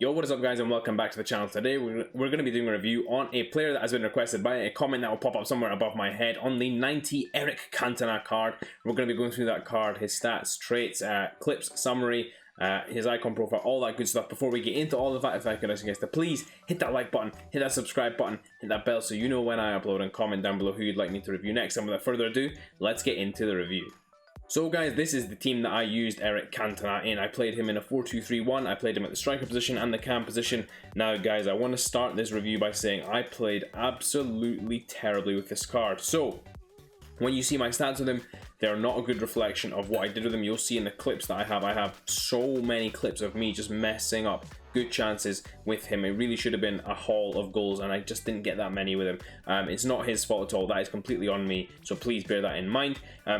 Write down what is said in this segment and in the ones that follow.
Yo, what is up guys, and welcome back to the channel. Today we're going to be doing a review on a player that has been requested by a comment that will pop up somewhere above my head on the 90 Eric Cantona card. We're going to be going through that card, his stats, traits, clips, summary, his icon profile, all that good stuff. Before we get into all of that, if I could ask you guys to please hit that like button, hit that subscribe button, hit that bell so you know when I upload, and comment down below who you'd like me to review next. And without further ado, let's get into the review. So guys, this is the team that I used Eric Cantona in. I played him in a 4-2-3-1. I played him at the striker position and the cam position. Now guys, I want to start this review by saying I played absolutely terribly with this card. So when you see my stats with him, they're not a good reflection of what I did with him. You'll see in the clips that I have so many clips of me just messing up good chances with him. It really should have been a haul of goals, and I just didn't get that many with him. It's not his fault at all. That is completely on me, so please bear that in mind.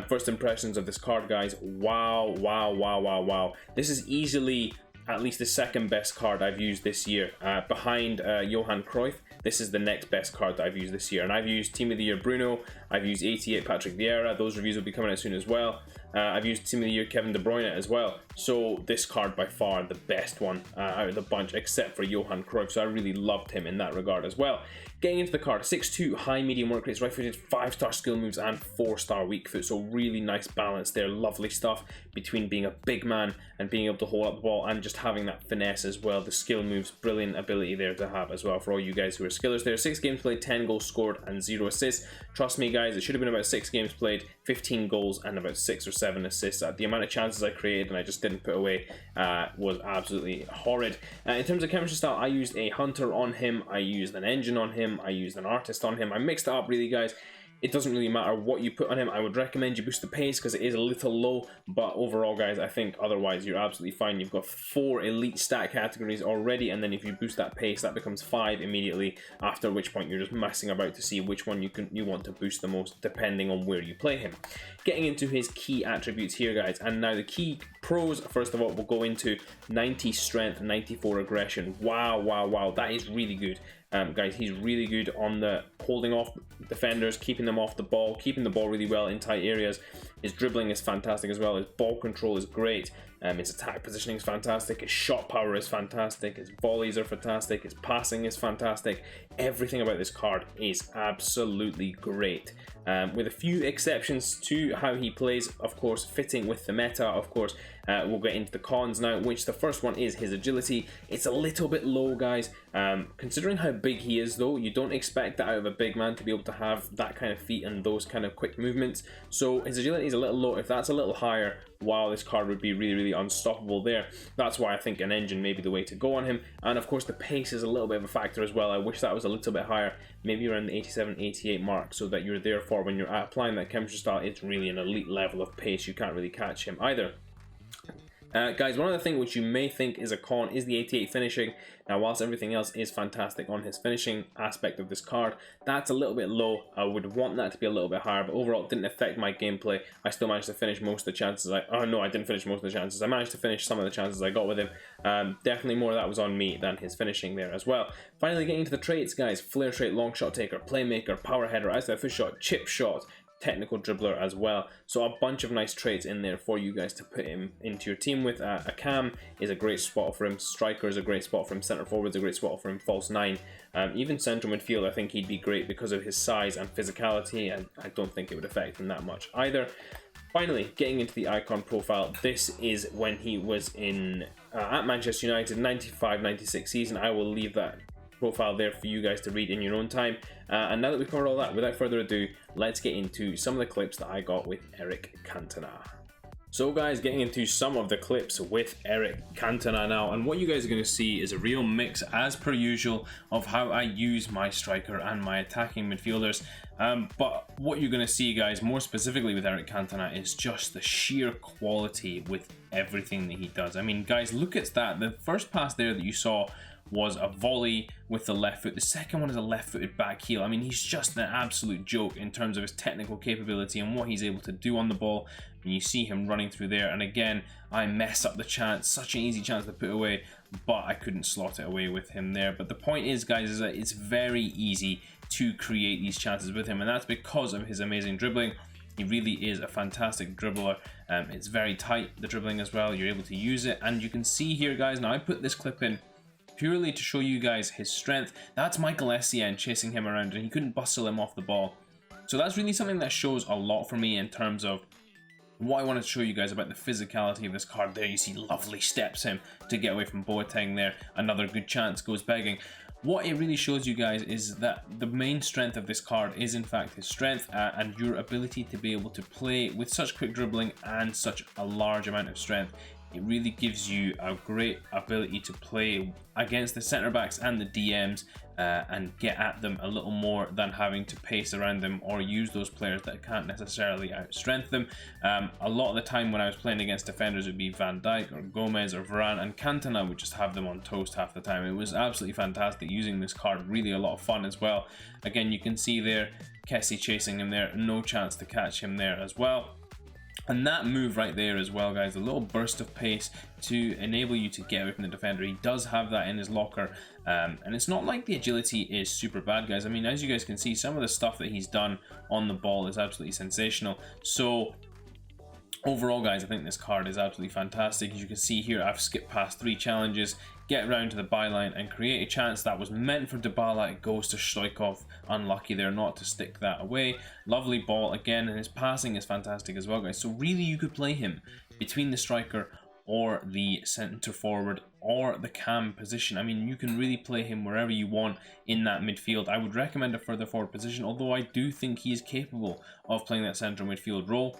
First impressions of this card, guys. Wow. This is easily at least the second best card I've used this year, behind Johan Cruyff. This is the next best card that I've used this year, and I've used Team of the Year Bruno, I've used 88 Patrick Vieira. Those reviews will be coming out soon as well. I've used Team of the Year Kevin De Bruyne as well. So this card by far the best one out of the bunch, except for Johan Cruyff, so I really loved him in that regard as well. Getting into the card, 6'2", high medium work rates, right-footed, 5-star skill moves and 4-star weak foot, so really nice balance there. Lovely stuff between being a big man and being able to hold up the ball and just having that finesse as well. The skill moves, brilliant ability there to have as well for all you guys who are skillers there. 6 games played, 10 goals scored and 0 assists. Trust me guys, it should have been about 6 games played, 15 goals and about 6 or 7 assists. The amount of chances I created and I just didn't put away was absolutely horrid. In terms of chemistry style, I used a hunter on him, I used an engine on him, I used an artist on him. I mixed it up really guys. It doesn't really matter what you put on him. I would recommend you boost the pace because it is a little low, but overall guys, I think otherwise you're absolutely fine. You've got 4 elite stat categories already, and then if you boost that pace, that becomes 5 immediately, after which point you're just messing about to see which one you want to boost the most depending on where you play him. Getting into his key attributes here guys, and now the key pros, first of all, we'll go into 90 strength, 94 aggression. Wow, that is really good. Guys, he's really good on the holding off defenders, keeping them off the ball, keeping the ball really well in tight areas. His dribbling is fantastic as well. His ball control is great. His attack positioning is fantastic. His shot power is fantastic. His volleys are fantastic. His passing is fantastic. Everything about this card is absolutely great. With a few exceptions to how he plays, of course, fitting with the meta, of course. We'll get into the cons now, which the first one is his agility. It's a little bit low, guys. Considering how big he is, though, you don't expect that out of a big man to be able to have that kind of feet and those kind of quick movements. So his agility is a little low. If that's a little higher, wow, this card would be really unstoppable there. That's why I think an engine may be the way to go on him. And of course the pace is a little bit of a factor as well. I wish that was a little bit higher, maybe around the 87-88 mark, so that you're there for when you're applying that chemistry style. It's really an elite level of pace. You can't really catch him either. Guys, one other thing which you may think is a con is the 88 finishing. Now, whilst everything else is fantastic on his finishing aspect of this card, that's a little bit low. I would want that to be a little bit higher, but overall it didn't affect my gameplay. I still managed to finish most of the chances. Oh no, I didn't finish most of the chances. I managed to finish some of the chances I got with him. Definitely more of that was on me than his finishing there as well. Finally, getting into the traits, guys. Flair trait, long shot taker, playmaker, power header, outside foot shot, chip shot, technical dribbler as well. So a bunch of nice traits in there for you guys to put him into your team with. A cam is a great spot for him, striker is a great spot for him, center forward is a great spot for him, false 9, even central midfield I think he'd be great because of his size and physicality, and I don't think it would affect him that much either. Finally, getting into the icon profile, this is when he was in at Manchester United, 95-96 season. I will leave that profile there for you guys to read in your own time. And now that we've covered all that, without further ado, let's get into some of the clips that I got with Eric Cantona. So guys, getting into some of the clips with Eric Cantona now, and what you guys are going to see is a real mix, as per usual, of how I use my striker and my attacking midfielders. But what you're going to see, guys, more specifically with Eric Cantona, is just the sheer quality with everything that he does. I mean, guys, look at that. The first pass there that you saw was a volley with the left foot. The second one is a left-footed back heel. I mean, he's just an absolute joke in terms of his technical capability and what he's able to do on the ball. And you see him running through there, and again, I mess up the chance. Such an easy chance to put away, but I couldn't slot it away with him there. But the point is, guys, is that it's very easy to create these chances with him, and that's because of his amazing dribbling. He really is a fantastic dribbler. It's very tight, the dribbling as well. You're able to use it, and you can see here, guys, now I put this clip in purely to show you guys his strength. That's Michael Essien chasing him around, and he couldn't bustle him off the ball. So that's really something that shows a lot for me in terms of what I wanted to show you guys about the physicality of this card. There you see Lovely steps him to get away from Boateng there. Another good chance goes begging. What it really shows you guys is that the main strength of this card is in fact his strength and your ability to be able to play with such quick dribbling and such a large amount of strength. It really gives you a great ability to play against the centre backs and the DMs and get at them a little more than having to pace around them or use those players that can't necessarily outstrength them. A lot of the time when I was playing against defenders, it would be Van Dijk or Gomez or Varane, and Cantona would just have them on toast half the time. It was absolutely fantastic using this card, really a lot of fun as well. Again, you can see there Kessie chasing him there, no chance to catch him there as well. And that move right there as well, guys, a little burst of pace to enable you to get away from the defender. He does have that in his locker, and it's not like the agility is super bad, guys. I mean, as you guys can see, some of the stuff that he's done on the ball is absolutely sensational. So overall, guys, I think this card is absolutely fantastic. As you can see here, I've skipped past 3 challenges, get round to the byline and create a chance that was meant for Dybala. It goes to Stoichkov. Unlucky there not to stick that away. Lovely ball again, and his passing is fantastic as well, guys. So really you could play him between the striker or the centre forward or the cam position. I mean, you can really play him wherever you want in that midfield. I would recommend a further forward position, although I do think he is capable of playing that centre midfield role.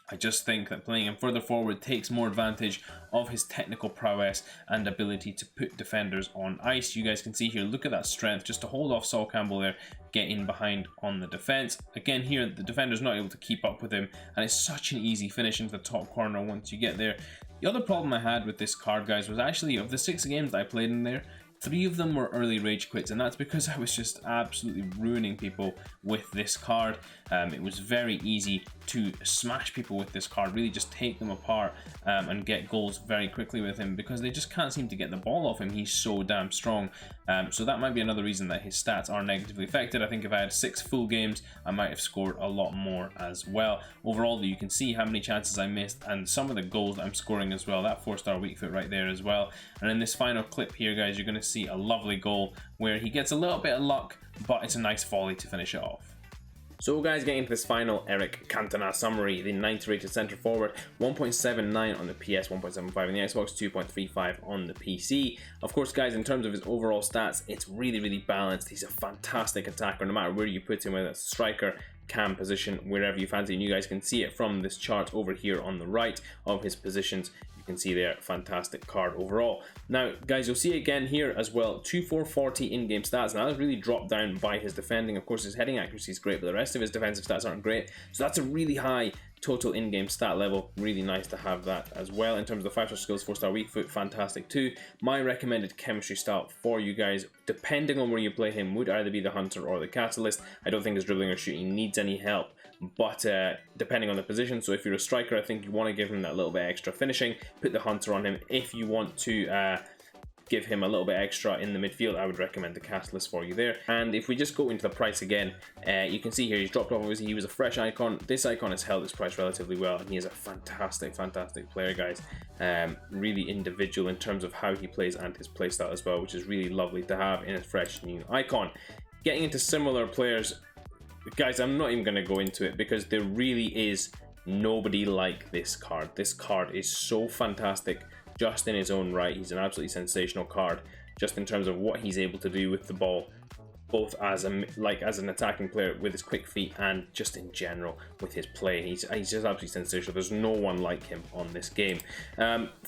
I just think that playing him further forward takes more advantage of his technical prowess and ability to put defenders on ice. You guys can see here, look at that strength just to hold off Sol Campbell there, get in behind on the defense. Again here, the defender's not able to keep up with him, and it's such an easy finish into the top corner once you get there. The other problem I had with this card, guys, was actually of the 6 games that I played in there, 3 of them were early rage quits, and that's because I was just absolutely ruining people with this card. It was very easy to smash people with this card, really just take them apart and get goals very quickly with him because they just can't seem to get the ball off him. He's so damn strong. So that might be another reason that his stats are negatively affected. I think if I had 6 full games, I might have scored a lot more as well. Overall, you can see how many chances I missed and some of the goals that I'm scoring as well. That 4-star weak foot right there as well. And in this final clip here, guys, you're going to see a lovely goal where he gets a little bit of luck, but it's a nice volley to finish it off. So guys, getting into this final Eric Cantona summary, the 90 rated centre forward, 1.79 on the PS, 1.75 on the Xbox, 2.35 on the PC. Of course, guys, in terms of his overall stats, it's really balanced. He's a fantastic attacker, no matter where you put him, whether it's striker, cam position, wherever you fancy, and you guys can see it from this chart over here on the right of his positions. You can see there, fantastic card overall. Now, guys, you'll see again here as well, 2-4-40 in-game stats. Now, that's really dropped down by his defending. Of course, his heading accuracy is great, but the rest of his defensive stats aren't great. So that's a really high total in-game stat level. Really nice to have that as well. In terms of the 5-star skills, 4-star weak foot, fantastic too. My recommended chemistry style for you guys, depending on where you play him, would either be the Hunter or the Catalyst. I don't think his dribbling or shooting needs any help, but depending on the position. So if you're a striker, I think you want to give him that little bit extra finishing. Put the Hunter on him. If you want to give him a little bit extra in the midfield, I would recommend the Catalyst for you there. And if we just go into the price again, you can see here he's dropped off. Obviously, he was a fresh icon. This icon has held its price relatively well, and he is a fantastic player, guys. Really individual in terms of how he plays and his playstyle as well, which is really lovely to have in a fresh new icon. Getting into similar players, guys, I'm not even going to go into it because there really is nobody like this card. This card is so fantastic just in his own right. He's an absolutely sensational card just in terms of what he's able to do with the ball, both as an attacking player with his quick feet and just in general with his play. He's just absolutely sensational. There's no one like him on this game.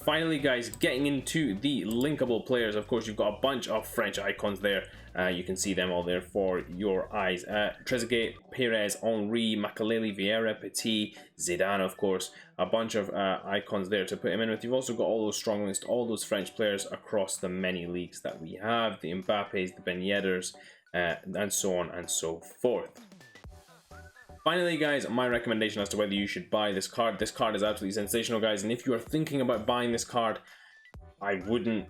Finally, guys, getting into the linkable players, of course, you've got a bunch of French icons there. You can see them all there for your eyes. Trezeguet, Perez, Henry, Makelele, Vieira, Petit, Zidane, of course. A bunch of icons there to put him in with. You've also got all those strong links to all those French players across the many leagues that we have. The Mbappes, the Ben Yedders, and so on and so forth. Finally, guys, my recommendation as to whether you should buy this card. This card is absolutely sensational, guys, and if you are thinking about buying this card, I wouldn't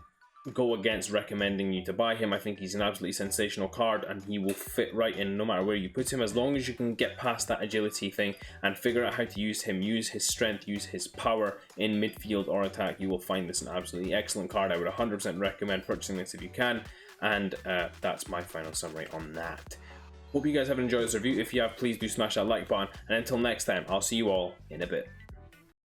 go against recommending you to buy him. I think he's an absolutely sensational card, and he will fit right in no matter where you put him, as long as you can get past that agility thing and figure out how to use him, use his strength, use his power in midfield or attack. You will find this an absolutely excellent card. I would 100% recommend purchasing this if you can, and that's my final summary on that. Hope you guys have enjoyed this review. If you have, please do smash that like button, and until next time, I'll see you all in a bit.